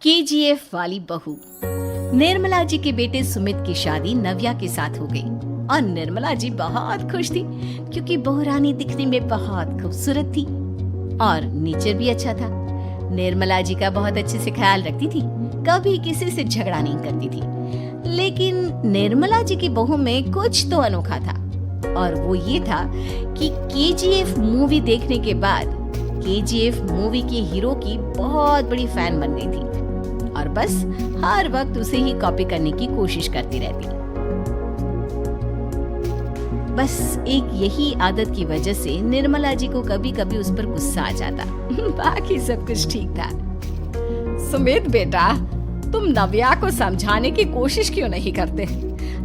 KGF वाली बहू। निर्मला जी के बेटे सुमित की शादी नव्या के साथ हो गई और निर्मला जी बहुत खुश थी क्योंकि बहू रानी दिखने में बहुत खूबसूरत थी और नेचर भी अच्छा था। निर्मला जी का बहुत अच्छे से ख्याल रखती थी, कभी किसी से झगड़ा नहीं करती थी। लेकिन निर्मला जी की बहू में कुछ तो अनोखा था और वो ये था कि केजीएफ मूवी देखने के बाद केजीएफ मूवी के हीरो की बहुत बड़ी फैन बन गई थी और बस हर वक्त उसे ही कॉपी करने की कोशिश करती रहती। बस एक यही आदत की वजह से निर्मला जी को कभी कभी उस पर गुस्सा आ जाता। बाकी सब कुछ ठीक था। सुमित बेटा, तुम नव्या को समझाने की कोशिश क्यों नहीं करते?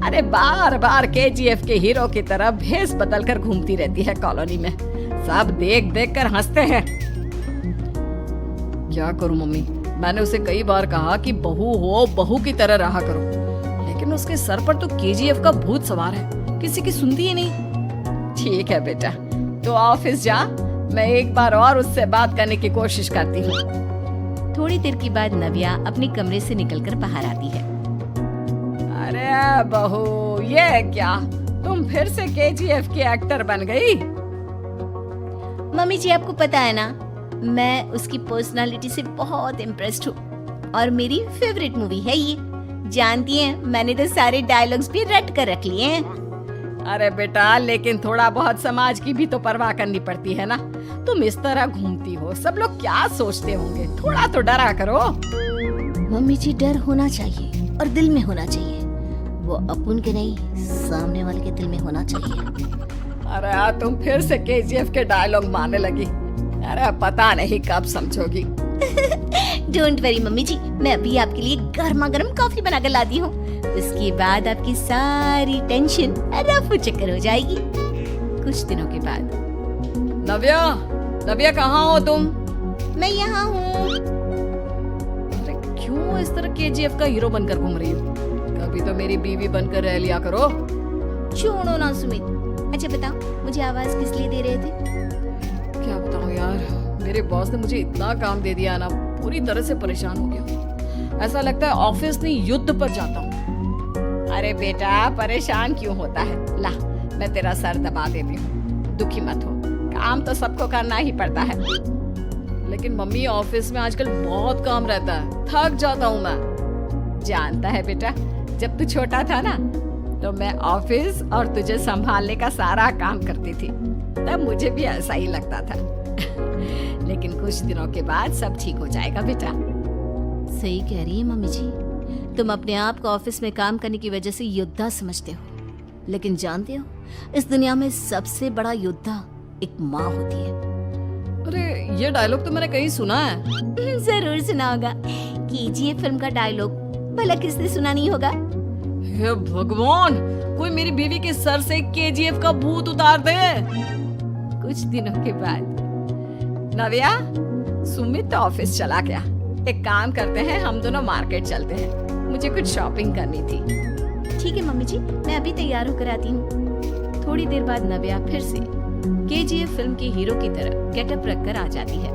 अरे बार बार केजीएफ के हीरो की तरह भेष बदल कर घूमती रहती है कॉलोनी में। सब देख देख कर हंसते हैं। क्या करूं मम्मी, मैंने उसे कई बार कहा कि बहू हो, बहू की तरह रहा करो, लेकिन उसके सर पर तो केजीएफ का भूत सवार है, किसी की सुनती ही नहीं। ठीक है बेटा, तो ऑफिस जा, मैं एक बार और उससे बात करने की कोशिश करती हूँ। थोड़ी देर के बाद नव्या अपने कमरे से निकलकर बाहर आती है। अरे बहू, ये क्या, तुम फिर से केजीएफ की एक्टर बन गई? मम्मी जी, आपको पता है ना, मैं उसकी पर्सनालिटी से बहुत इम्प्रेस्ड हूँ और मेरी फेवरेट मूवी है ये। जानती हैं, मैंने तो सारे डायलॉग्स भी रट कर रख लिए हैं। अरे बेटा, लेकिन थोड़ा बहुत समाज की भी तो परवाह करनी पड़ती है ना। तुम इस तरह घूमती हो, सब लोग क्या सोचते होंगे, थोड़ा तो डरा करो। मम्मी जी, डर होना चाहिए और दिल में होना चाहिए। वो अपन के नहीं, सामने वाले के दिल में होना चाहिए। अरे तुम फिर से केजीएफ के डायलॉग मारने लगी। अरे पता नहीं कब समझोगी। डोंट वरी मम्मी जी, मैं अभी आपके लिए गर्मा गर्म कॉफी बनाकर लाती हूँ। उसके बाद आपकी सारी टेंशन रफू चक्कर हो जाएगी। कुछ दिनों के बाद। नव्या, नव्या कहाँ हो तुम? मैं यहाँ हूँ। अरे क्यों इस तरह केजीएफ का हीरो बनकर घूम रही हो? कभी तो मेरी बीवी बनकर रह लिया करो। छोड़ो ना सुमित। अच्छा बताओ, मुझे आवाज किस लिए दे रहे थे? क्या बताऊं यार, मेरे बॉस ने मुझे इतना काम दे दिया ना, पूरी तरह से परेशान हो गया। ऐसा लगता है ऑफिस नहीं, युद्ध पर जाता हूँ। अरे बेटा, परेशान क्यों होता है? ला, मैं तेरा सर दबा देती हूँ, दुखी मत हो। काम तो सबको करना ही पड़ता है। लेकिन मम्मी, ऑफिस में आजकल बहुत काम रहता है, थक जाता हूँ मैं। जानता है बेटा, जब तू छोटा था ना, तो मैं ऑफिस और तुझे संभालने का सारा काम करती थी, तब मुझे भी ऐसा ही लगता था। लेकिन कुछ दिनों के बाद सब ठीक हो जाएगा बेटा। सही कह रही है मम्मी जी, तुम अपने आप को ऑफिस में काम करने की वजह से योद्धा समझते हो, लेकिन जानते हो, इस दुनिया में सबसे बड़ा योद्धा एक माँ होती है। अरे ये डायलॉग तो मैंने कहीं सुना है। जरूर सुना होगा। केजीएफ फिल्म का डायलॉग भला किसने सुना नहीं होगा? हे भगवान, कोई मेरी बीवी के सर से केजीएफ का भूत उतार दे। कुछ दिनों के बाद। नव्या, सुमित तो ऑफिस चला गया। एक काम करते हैं, हम दोनों मार्केट चलते हैं, मुझे कुछ शॉपिंग करनी थी। ठीक है मम्मी जी, मैं अभी तैयार होकर आती हूँ। थोड़ी देर बाद नव्या फिर से केजीएफ फिल्म के हीरो की तरह गेटअप रखकर आ जाती है।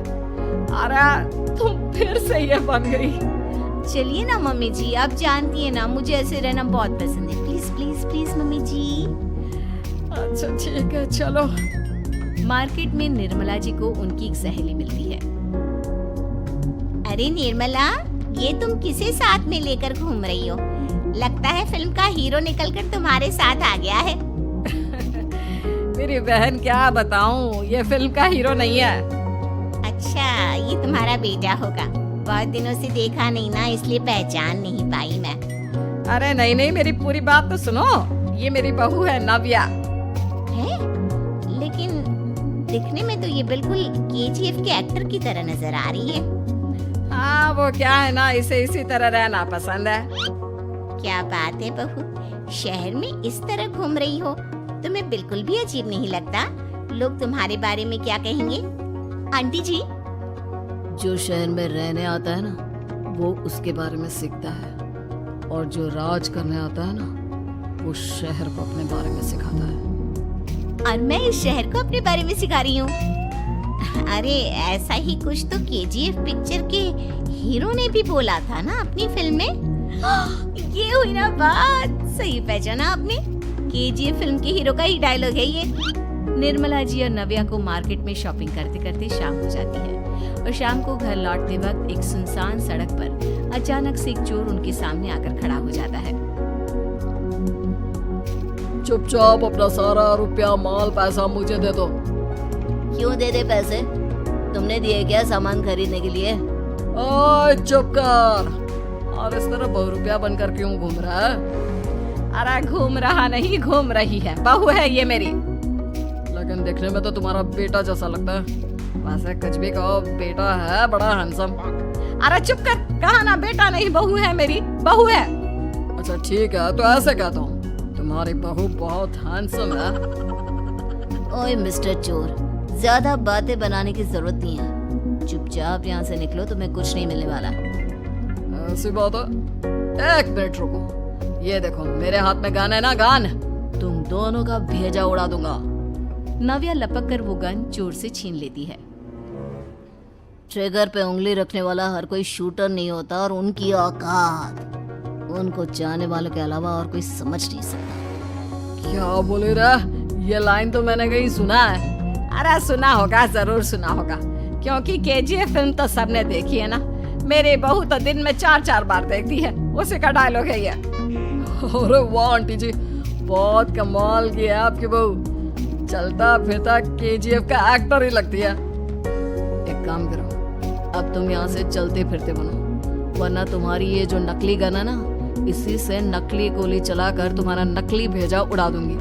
अरे तुम फिर से ये बन गई। चलिए ना मम्मी जी, आप जानती है ना, मुझे ऐसे रहना बहुत पसंद है। प्लीज प्लीज प्लीज मम्मी जी। अच्छा ठीक है, चलो। मार्केट में निर्मला जी को उनकी एक सहेली मिलती है। अरे निर्मला, ये तुम किसे साथ में लेकर घूम रही हो? लगता है फिल्म का हीरो निकलकर तुम्हारे साथ आ गया है। मेरी बहन, क्या बताऊं, ये फिल्म का हीरो नहीं है। अच्छा, ये तुम्हारा बेटा होगा। बहुत दिनों से देखा नहीं ना, इसलिए पहचान नहीं पाई मैं। अरे नहीं नहीं, मेरी पूरी बात तो सुनो। ये मेरी बहू है नव्या। है? लेकिन दिखने में तो ये बिल्कुल केजीएफ के एक्टर की तरह नजर आ रही है। हाँ, वो क्या है ना, इसे इसी तरह रहना पसंद है। क्या बात है बहू, शहर में इस तरह घूम रही हो, तुम्हें बिल्कुल भी अजीब नहीं लगता? लोग तुम्हारे बारे में क्या कहेंगे? आंटी जी, जो शहर में रहने आता है ना, वो उसके बारे में सीखता है, और जो राज करने आता है ना, वो शहर को अपने बारे में सिखाता है। और मैं इस शहर को अपने बारे में सिखा रही हूँ। अरे ऐसा ही कुछ तो केजीएफ पिक्चर के हीरो ने भी बोला था ना अपनी फिल्म में। ये हुई ना बात, सही पहचाना आपने। केजीएफ फिल्म के हीरो का ही डायलॉग है ये। निर्मला जी और नव्या को मार्केट में शॉपिंग करते करते शाम हो जाती है और शाम को घर लौटते वक्त एक सुनसान सड़क पर अचानक से एक चोर उनके सामने आकर खड़ा हो जाता है। चुपचाप अपना सारा रुपया माल पैसा मुझे दे दो। क्यों दे दे पैसे? तुमने दिए क्या सामान खरीदने के लिए? ओए चुप कर। और इस तरह बहुरुपया बनकर क्यों घूम रहा है? अरे घूम रहा नहीं, घूम रही है। बहू है ये मेरी। लेकिन देखने में तो तुम्हारा बेटा जैसा लगता है। वैसे कुछ भी कहो, बेटा है बड़ा हैंडसम। अरे चुप कर, कहा ना बेटा नहीं, बहू है मेरी, बहू है। अच्छा ठीक है, तो ऐसे कहता हूँ, तुम्हारी बहू बहुत हैंडसम है। ओए मिस्टर चोर, ज्यादा बातें बनाने की जरूरत नहीं है। चुपचाप यहाँ से निकलो, तुम्हें कुछ नहीं मिलने वाला। ऐसी बात है? एक मिनट रुको, ये देखो मेरे हाथ में गन है ना, गन। तुम दोनों का भेजा उड़ा दूंगा। नव्या लपक कर वो गन चोर से छीन लेती है। ट्रिगर पे उंगली रखने वाला हर कोई शूटर नहीं होता और उनकी औकात उनको चाहने वालों के अलावा और कोई समझ नहीं सकता। क्या बोले रे? ये लाइन तो मैंने कहीं सुना है। अरे सुना होगा, जरूर सुना होगा, क्योंकि केजीएफ फिल्म तो सबने देखी है ना। मेरी बहू तो दिन में 4-4 बार देखती है, उसी का डायलॉग है ये। अरे वाह आंटी जी, बहुत कमाल की है आपकी बहू। चलता फिरता केजीएफ का एक्टर ही लगती है। एक काम करो, अब तुम यहाँ से चलते फिरते बनो, वरना तुम्हारी ये जो नकली गन है ना, इसी से नकली गोली चलाकर तुम्हारा नकली भेजा उड़ा दूंगी।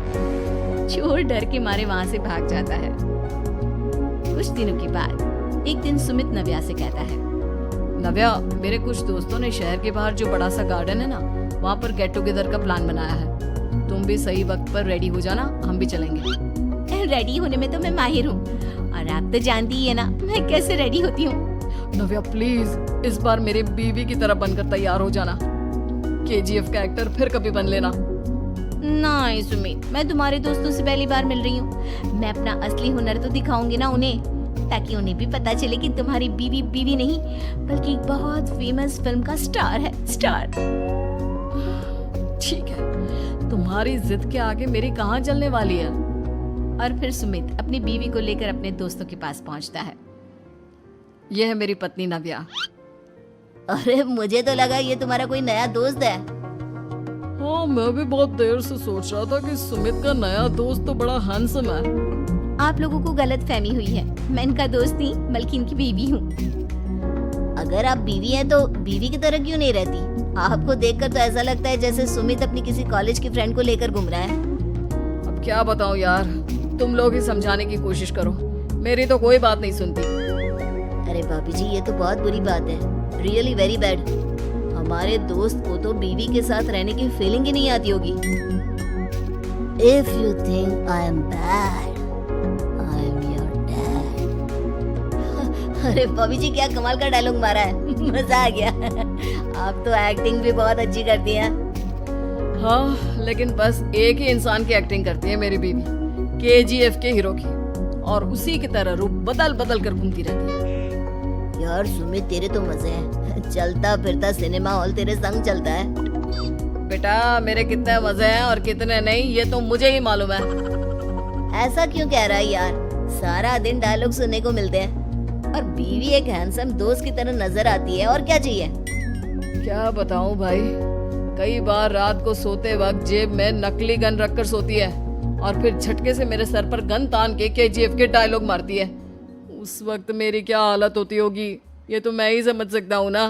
चोर डर के मारे वहाँ से भाग जाता है। कुछ दिनों के बाद एक दिन सुमित नव्या से कहता है, नव्या, मेरे कुछ दोस्तों ने शहर के बाहर जो बड़ा सा गार्डन है ना, वहाँ पर गेट टुगेदर का प्लान बनाया है। तुम भी सही वक्त पर रेडी हो जाना, हम भी चलेंगे। रेडी होने में तो मैं माहिर हूँ, और आप तो जानती ही है ना मैं कैसे रेडी होती हूँ। नव्या प्लीज इस बार मेरी बीवी की तरह बनकर तैयार हो जाना। केजीएफ का एक्टर फिर कभी बन लेना। नहीं सुमित, मैं तुम्हारे दोस्तों से पहली बार मिल रही हूँ। मैं अपना असली हुनर तो दिखाऊंगी ना उन्हें, ताकि उन्हें भी पता चले कि तुम्हारी बीवी बीवी नहीं बल्कि एक बहुत फेमस फिल्म का स्टार है, स्टार। ठीक है, तुम्हारी जिद के आगे मेरी कहाँ चलने वाली है। और फिर सुमित अपनी बीवी को लेकर अपने दोस्तों के पास पहुंचता है। यह है मेरी पत्नी नव्या। अरे मुझे तो लगा ये तुम्हारा कोई नया दोस्त है। हाँ, मैं भी बहुत देर से सोच रहा था कि सुमित का नया दोस्त तो बड़ा हैंडसम है। आप लोगों को गलत फहमी हुई है, मैं इनका दोस्त नहीं बल्कि इनकी बीवी हूँ। अगर आप बीवी हैं तो बीवी की तरह क्यों नहीं रहती? आपको देखकर तो ऐसा लगता है जैसे सुमित अपनी किसी कॉलेज की फ्रेंड को लेकर घूम रहा है। अब क्या बताऊं यार, तुम लोग ही समझाने की कोशिश करो, मेरी तो कोई बात नहीं सुनती। अरे भाभी जी, ये तो बहुत बुरी बात है, रियली वेरी बैड। हमारे दोस्त को तो बीवी के साथ रहने की फीलिंग ही नहीं आती होगी। If you think I am bad, I am your dad. अरे भाभी जी, क्या कमाल का डायलॉग मारा है, मजा आ गया। आप तो एक्टिंग भी बहुत अच्छी करती हैं। हाँ, लेकिन बस एक ही इंसान की एक्टिंग करती है मेरी बीवी, केजीएफ के हीरो की, और उसी की तरह रूप बदल बदल कर घूमती रहती है। यार सुमित, तेरे तो मजे हैं, चलता फिरता सिनेमा हॉल तेरे संग चलता है। बेटा, मेरे कितने मजे हैं और कितने नहीं ये तो मुझे ही मालूम है। ऐसा क्यों कह रहा है यार? सारा दिन डायलॉग सुनने को मिलते हैं और बीवी एक हैंडसम दोस्त की तरह नजर आती है, और क्या चाहिए? क्या बताऊं भाई, कई बार रात को सोते वक्त जेब में नकली गन रखकर सोती है और फिर झटके से मेरे सर पर गन तान के केजीएफ के डायलॉग मारती है। उस वक्त मेरी क्या हालत होती होगी ये तो मैं ही समझ सकता हूँ ना।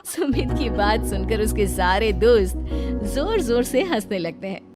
सुमित की बात सुनकर उसके सारे दोस्त जोर जोर से हंसने लगते हैं।